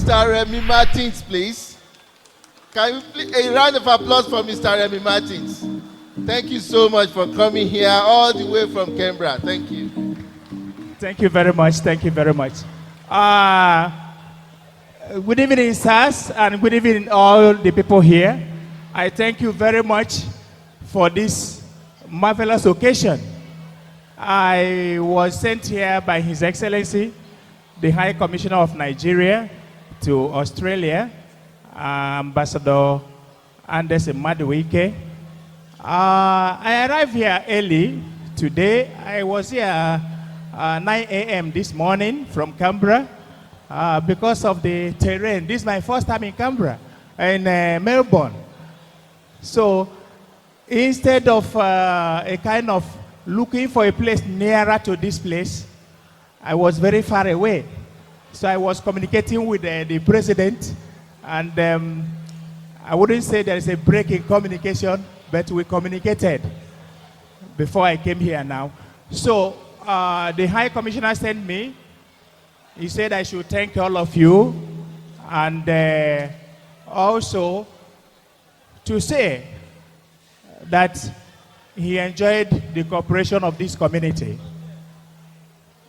Mr. Remy Martins, please. Can we please a round of applause for Mr. Remy Martins? Thank you so much for coming here all the way from Canberra. Thank you. Thank you very much. Thank you very much. Good evening, sirs, and good evening, all the people here. I thank you very much for this marvelous occasion. I was sent here by His Excellency, the High Commissioner of Nigeria to Australia, Ambassador Anders Madueke. I arrived here early today. I was here 9 a.m. this morning from Canberra because of the terrain. This is my first time in Canberra, in Melbourne. So instead of a kind of looking for a place nearer to this place, I was very far away. So I was communicating with the president, and I wouldn't say there is a break in communication, but we communicated before I came here now. So the High Commissioner sent me. He said I should thank all of you, and also to say that he enjoyed the cooperation of this community.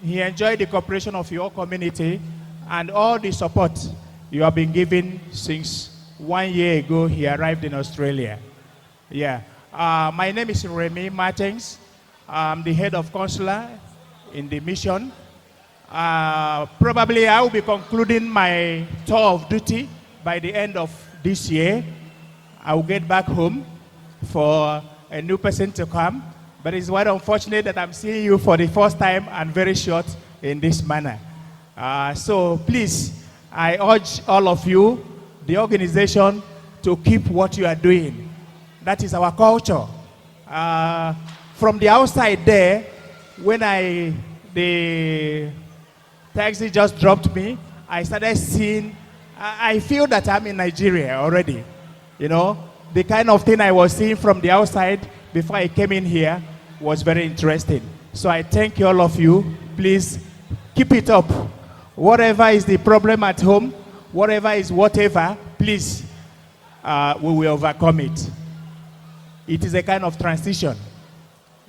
He enjoyed the cooperation of your community and all the support you have been given since 1 year ago he arrived in Australia. Yeah. My name is Remy Martins. I'm the head of consular in the mission. Probably I will be concluding my tour of duty by the end of this year. I will get back home for a new person to come. But it's quite unfortunate that I'm seeing you for the first time and very short in this manner. So please, I urge all of you, the organization, to keep what you are doing. That is our culture. From the outside there, when the taxi just dropped me, I started seeing, I feel that I'm in Nigeria already. You know, the kind of thing I was seeing from the outside before I came in here was very interesting. So I thank all of you. Please keep it up. Whatever is the problem at home, whatever, please, we will overcome it. It is a kind of transition.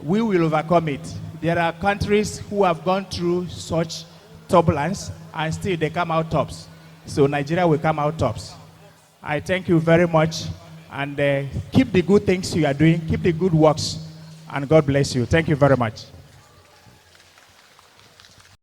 We will overcome it. There are countries who have gone through such turbulence and still they come out tops. So Nigeria will come out tops. I thank you very much, and keep the good things you are doing, keep the good works, and God bless you. Thank you very much.